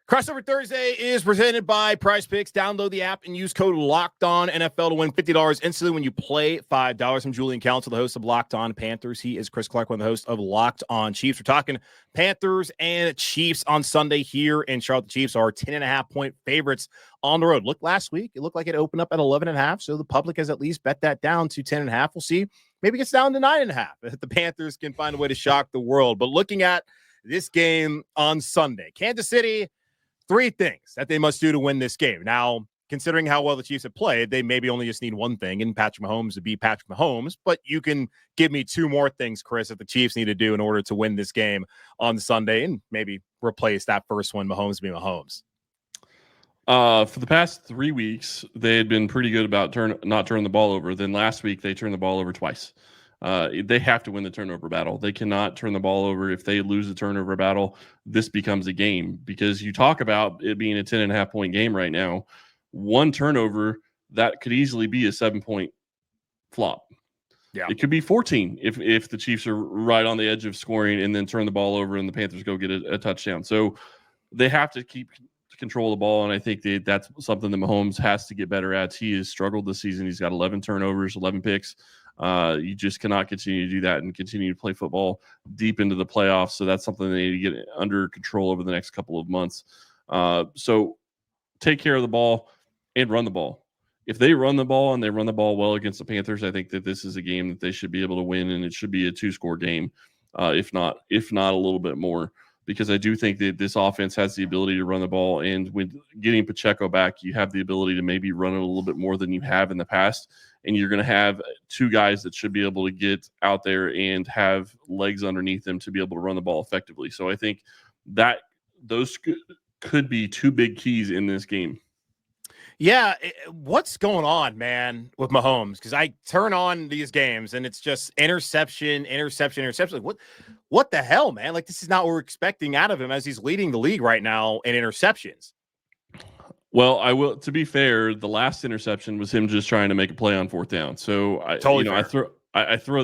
Crossover Thursday is presented by PrizePicks. Download the app and use code LOCKEDON NFL to win $50 instantly when you play $5. I'm Julian Council, the host of Locked On Panthers. He is Chris Clark, one of the hosts of Locked On Chiefs. We're talking Panthers and Chiefs on Sunday here in Charlotte. The Chiefs are 10.5-point favorites on the road. Look, last week, it looked like it opened up at 11.5, so the public has at least bet that down to 10.5. We'll see. Maybe it gets down to 9.5 if the Panthers can find a way to shock the world. But looking at this game on Sunday, Kansas City, three things that they must do to win this game. Now, considering how well the Chiefs have played, they maybe only just need one thing in Patrick Mahomes to be Patrick Mahomes. But you can give me two more things, Chris, that the Chiefs need to do in order to win this game on Sunday and maybe replace that first one, Mahomes being Mahomes. For the past 3 weeks, they had been pretty good about not turning the ball over. Then last week, they turned the ball over twice. They have to win the turnover battle. They cannot turn the ball over. If they lose the turnover battle, this becomes a game, because you talk about it being a 10.5-point game right now. One turnover, that could easily be a 7-point flop. Yeah. It could be 14 if the Chiefs are right on the edge of scoring and then turn the ball over and the Panthers go get a touchdown. So they have to keep control of the ball, and I think that's something that Mahomes has to get better at. He has struggled this season. He's got 11 turnovers, 11 picks. You just cannot continue to do that and continue to play football deep into the playoffs. So that's something they need to get under control over the next couple of months. So take care of the ball and run the ball. If they run the ball and they run the ball well against the Panthers, I think that this is a game that they should be able to win, and it should be a 2-score game, if not a little bit more, because I do think that this offense has the ability to run the ball. And with getting Pacheco back, you have the ability to maybe run it a little bit more than you have in the past. And you're going to have two guys that should be able to get out there and have legs underneath them to be able to run the ball effectively. So I think that those could be two big keys in this game. Yeah, what's going on, man, with Mahomes? Because I turn on these games and it's just interception. Like, what the hell, man? Like, this is not what we're expecting out of him, as he's leading the league right now in interceptions. Well, I will. To be fair, the last interception was him just trying to make a play on fourth down. So I throw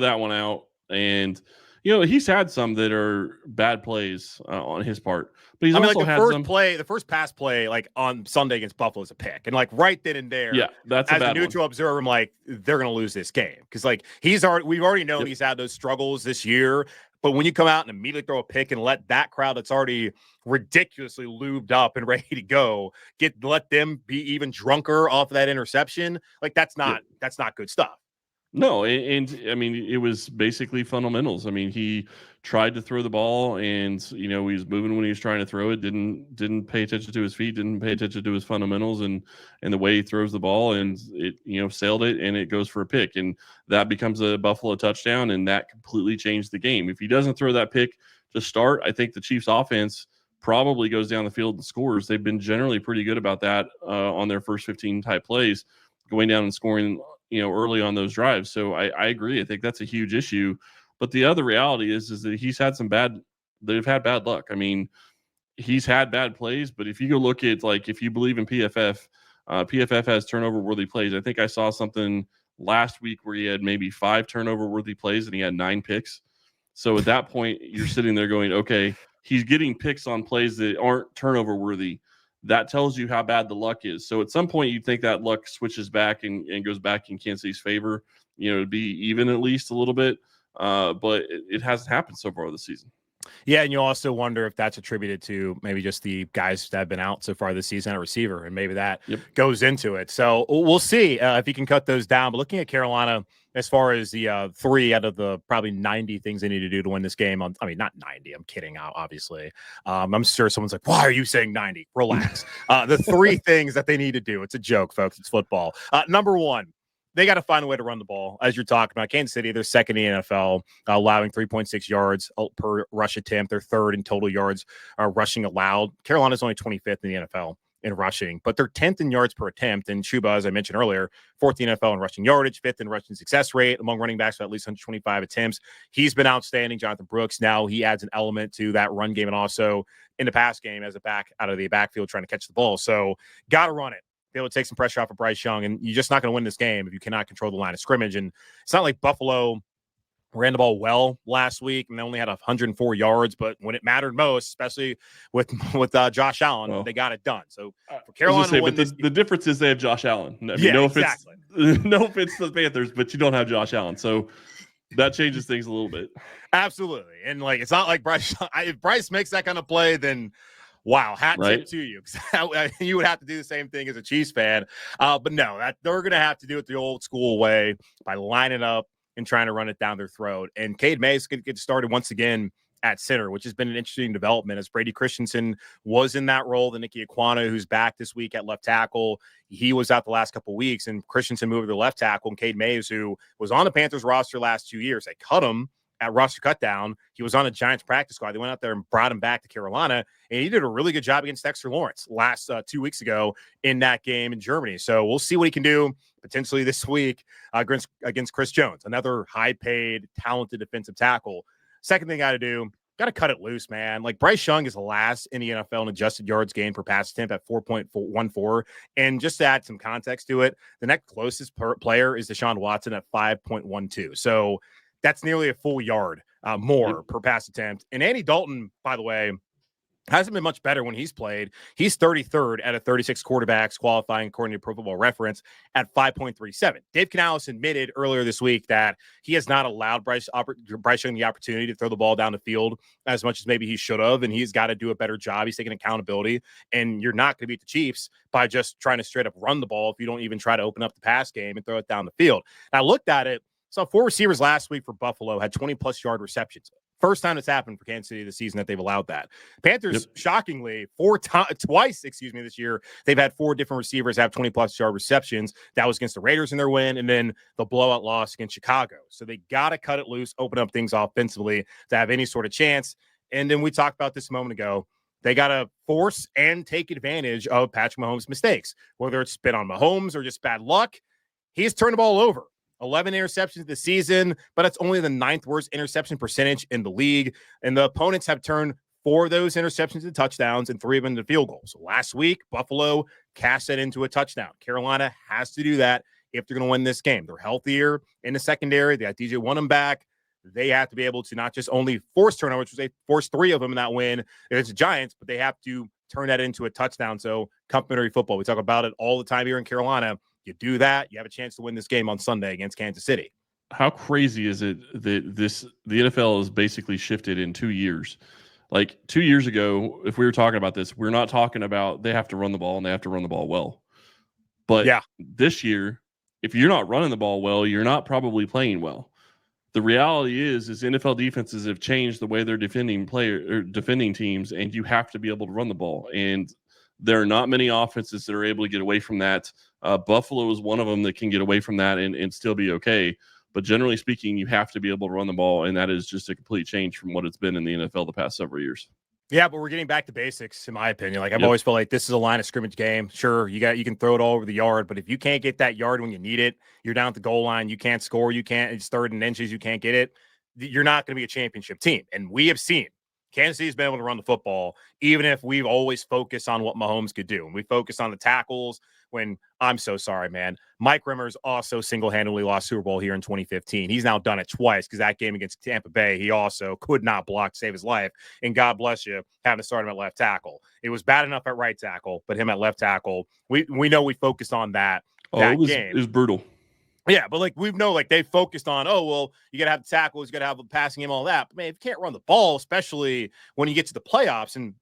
that one out, and he's had some that are bad plays on his part, but he's also had some. The first pass play, like on Sunday against Buffalo, is a pick, and like right then and there, yeah, that's as a neutral observer, I'm like, they're gonna lose this game, because like we've already known he's had those struggles this year. But when you come out and immediately throw a pick and let that crowd that's already ridiculously lubed up and ready to go let them be even drunker off of that interception, like that's not good stuff. No, and I mean, it was basically fundamentals. I mean, he tried to throw the ball, and he was moving when he was trying to throw it. Didn't pay attention to his feet. Didn't pay attention to his fundamentals and the way he throws the ball, and it sailed it, and it goes for a pick, and that becomes a Buffalo touchdown, and that completely changed the game. If he doesn't throw that pick to start, I think the Chiefs' offense probably goes down the field and scores. They've been generally pretty good about that on their first 15 type plays, going down and scoring early on those drives. So I agree. I think that's a huge issue. But the other reality is that they've had bad luck. I mean, he's had bad plays, but if you go look at, like, if you believe in PFF, PFF has turnover worthy plays. I think I saw something last week where he had maybe 5 turnover worthy plays and he had 9 picks. So at that point, you're sitting there going, okay, he's getting picks on plays that aren't turnover worthy. That tells you how bad the luck is. So at some point, you'd think that luck switches back and goes back in Kansas City's favor, to be even at least a little bit. But it hasn't happened so far this season. Yeah, and you also wonder if that's attributed to maybe just the guys that have been out so far this season at receiver, and maybe that goes into it. So we'll see if he can cut those down. But looking at Carolina, as far as the 3 out of the probably 90 things they need to do to win this game, not 90. I'm kidding, obviously. I'm sure someone's like, why are you saying 90? Relax. The 3 things that they need to do. It's a joke, folks. It's football. Number 1. They got to find a way to run the ball. As you're talking about, Kansas City, they're second in the NFL, allowing 3.6 yards per rush attempt. They're third in total yards rushing allowed. Carolina's only 25th in the NFL in rushing, but they're 10th in yards per attempt. And Chuba, as I mentioned earlier, 4th in NFL in rushing yardage, 5th in rushing success rate among running backs with at least 125 attempts. He's been outstanding. Jonathan Brooks, now he adds an element to that run game and also in the pass game as a back out of the backfield trying to catch the ball. So got to run it. Be able to take some pressure off of Bryce Young, and you're just not going to win this game if you cannot control the line of scrimmage. And it's not like Buffalo ran the ball well last week and they only had 104 yards, but when it mattered most, especially with Josh Allen, they got it done. So for Carolina to win but the difference is they have Josh Allen. I mean, exactly. No offense to the Panthers, but you don't have Josh Allen, so that changes things a little bit. Absolutely, and like it's not like Bryce. If Bryce makes that kind of play, then wow, hat tip to you. You would have to do the same thing as a Chiefs fan, but no, they're going to have to do it the old school way by lining up and trying to run it down their throat. And Cade Mays could get started once again at center, which has been an interesting development as Brady Christensen was in that role. The Nicky Aquana, who's back this week at left tackle, he was out the last couple of weeks, and Christensen moved to the left tackle. And Cade Mays, who was on the Panthers roster last 2 years, they cut him at roster cutdown. He was on a Giants practice squad. They went out there and brought him back to Carolina, and he did a really good job against Dexter Lawrence last 2 weeks ago in that game in Germany. So we'll see what he can do potentially this week against Chris Jones, another high-paid, talented defensive tackle. Second thing I got to do, got to cut it loose, man. Like Bryce Young is the last in the NFL in adjusted yards gained per pass attempt at 4.14. And just to add some context to it, the next closest player is Deshaun Watson at 5.12. So that's nearly a full yard more per pass attempt. And Andy Dalton, by the way, hasn't been much better when he's played. He's 33rd out of 36 quarterbacks qualifying according to Pro Football Reference at 5.37. Dave Canales admitted earlier this week that he has not allowed Bryce Young the opportunity to throw the ball down the field as much as maybe he should have, and he's got to do a better job. He's taking accountability, and you're not going to beat the Chiefs by just trying to straight up run the ball if you don't even try to open up the pass game and throw it down the field. And I looked at it, saw 4 receivers last week for Buffalo had 20-plus yard receptions. First time it's happened for Kansas City this season that they've allowed that. Panthers, shockingly, twice this year, they've had 4 different receivers have 20-plus yard receptions. That was against the Raiders in their win, and then the blowout loss against Chicago. So they got to cut it loose, open up things offensively to have any sort of chance. And then we talked about this a moment ago. They got to force and take advantage of Patrick Mahomes' mistakes, whether it's been on Mahomes or just bad luck. He's turned the ball over. 11 interceptions this season, but it's only the 9th worst interception percentage in the league. And the opponents have turned 4 of those interceptions into touchdowns and 3 of them into field goals. So last week, Buffalo cast that into a touchdown. Carolina has to do that if they're going to win this game. They're healthier in the secondary. They got DJ Wonnum back. They have to be able to not just only force turnovers, which they forced 3 of them in that win against the Giants, but they have to turn that into a touchdown. So complimentary football, we talk about it all the time here in Carolina. You do that, you have a chance to win this game on Sunday against Kansas City. How crazy is it that the NFL has basically shifted in 2 years? Like 2 years ago, if we were talking about this, we're not talking about they have to run the ball and they have to run the ball well. But this year, if you're not running the ball well, you're not probably playing well. The reality is NFL defenses have changed the way they're defending teams, and you have to be able to run the ball. And there are not many offenses that are able to get away from that. Buffalo is one of them that can get away from that and still be okay. But generally speaking, you have to be able to run the ball, and that is just a complete change from what it's been in the NFL the past several years. Yeah, but we're getting back to basics, in my opinion. Like I've always felt like this is a line of scrimmage game. Sure, you can throw it all over the yard, but if you can't get that yard when you need it, you're down at the goal line, you can't score, it's 3rd and inches, you can't get it, you're not going to be a championship team. And we have seen Kansas City's been able to run the football, even if we've always focused on what Mahomes could do. And we focused on the tackles when, I'm so sorry, man, Mike Rimmer's also single-handedly lost Super Bowl here in 2015. He's now done it twice because that game against Tampa Bay, he also could not block to save his life. And God bless you, having to start him at left tackle. It was bad enough at right tackle, but him at left tackle, we know we focused on that game. It was brutal. Yeah, but they focused on, you got to have the tackles, you got to have the passing game, all that. But man, if you can't run the ball, especially when you get to the playoffs, and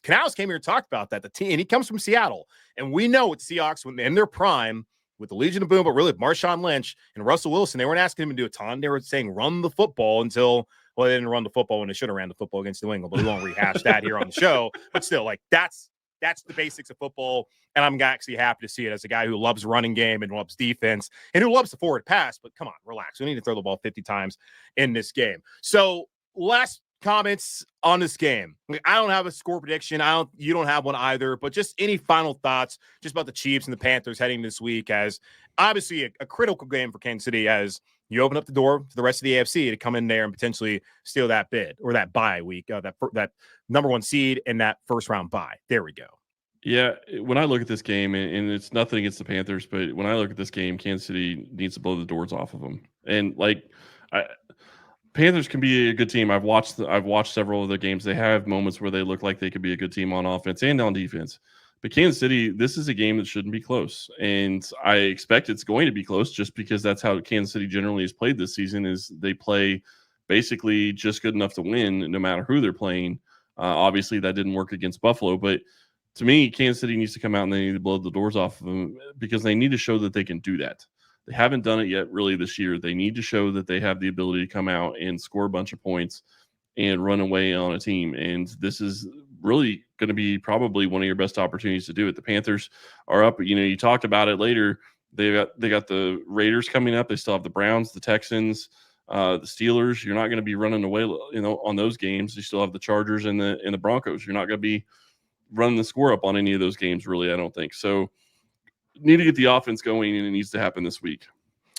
Canales came here and talked about that, the team, and he comes from Seattle. And we know with Seahawks, when in their prime, with the Legion of Boom, but really Marshawn Lynch and Russell Wilson, they weren't asking him to do a ton. They were saying run the football until, they didn't run the football when they should have ran the football against New England. But we won't rehash that here on the show. But still, that's the basics of football, and I'm actually happy to see it as a guy who loves running game and loves defense and who loves the forward pass. But come on, relax. We need to throw the ball 50 times in this game. So last comments on this game. I don't have a score prediction. You don't have one either, but just any final thoughts just about the Chiefs and the Panthers heading this week as obviously a critical game for Kansas City as you open up the door to the rest of the AFC to come in there and potentially steal that bid or that bye week, that number 1 seed and that first round bye. There we go. Yeah, when I look at this game, and it's nothing against the Panthers, but when I look at this game, Kansas City needs to blow the doors off of them. And Panthers can be a good team. I've watched several of their games. They have moments where they look like they could be a good team on offense and on defense. But Kansas City, this is a game that shouldn't be close, and I expect it's going to be close just because that's how Kansas City generally has played this season. Is they play basically just good enough to win, no matter who they're playing. Obviously, that didn't work against Buffalo, but to me, Kansas City needs to come out and they need to blow the doors off of them because they need to show that they can do that. They haven't done it yet really this year. They need to show that they have the ability to come out and score a bunch of points and run away on a team. And this is really going to be probably one of your best opportunities to do it. The Panthers are up. You talked about it later. They got the Raiders coming up. They still have the Browns, the Texans, the Steelers. You're not going to be running away, on those games. You still have the Chargers and the Broncos. You're not going to be running the score up on any of those games, really, I don't think. So need to get the offense going, and it needs to happen this week.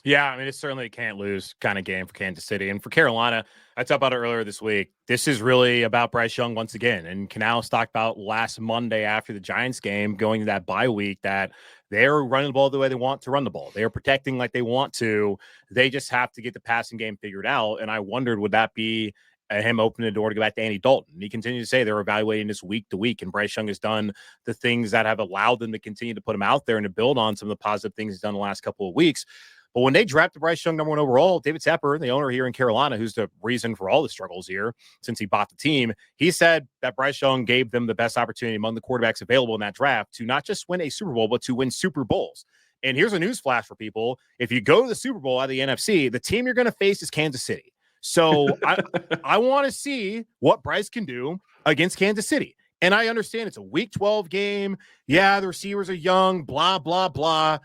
Yeah, I mean, it's certainly a can't lose kind of game for Kansas City. And for Carolina, I talked about it earlier this week. This is really about Bryce Young once again. And Canales talked about last Monday after the Giants game, going to that bye week, that they're running the ball the way they want to run the ball. They're protecting like they want to. They just have to get the passing game figured out. And I wondered, would that be him opening the door to go back to Andy Dalton? He continues to say they're evaluating this week to week, and Bryce Young has done the things that have allowed them to continue to put him out there and to build on some of the positive things he's done the last couple of weeks. But when they drafted Bryce Young #1 overall, David Tepper, the owner here in Carolina, who's the reason for all the struggles here since he bought the team, he said that Bryce Young gave them the best opportunity among the quarterbacks available in that draft to not just win a Super Bowl, but to win Super Bowls. And here's a news flash for people. If you go to the Super Bowl out of the NFC, the team you're going to face is Kansas City. So I want to see what Bryce can do against Kansas City. And I understand it's a Week 12 game. Yeah, the receivers are young, blah, blah, blah.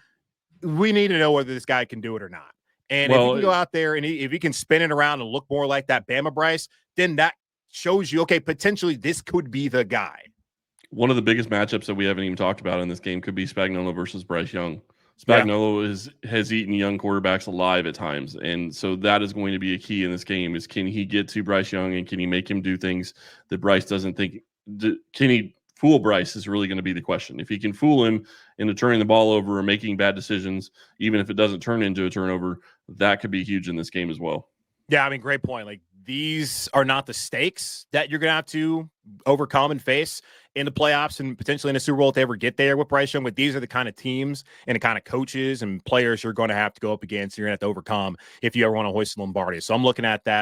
We need to know whether this guy can do it or not. And if he can go out there and if he can spin it around and look more like that Bama Bryce, then that shows you, okay, potentially this could be the guy. One of the biggest matchups that we haven't even talked about in this game could be Spagnuolo versus Bryce Young. Spagnuolo has eaten young quarterbacks alive at times, and so that is going to be a key in this game. Is can he get to Bryce Young and can he make him do things that Bryce doesn't think? Can he fool Bryce is really going to be the question. If he can fool him into turning the ball over or making bad decisions, even if it doesn't turn into a turnover, that could be huge in this game as well. Yeah, I mean, great point. Like, these are not the stakes that you're going to have to overcome and face in the playoffs and potentially in a Super Bowl if they ever get there with Bryce Young. But these are the kind of teams and the kind of coaches and players you're going to have to go up against. You're going to have to overcome if you ever want to hoist the Lombardi. So I'm looking at that.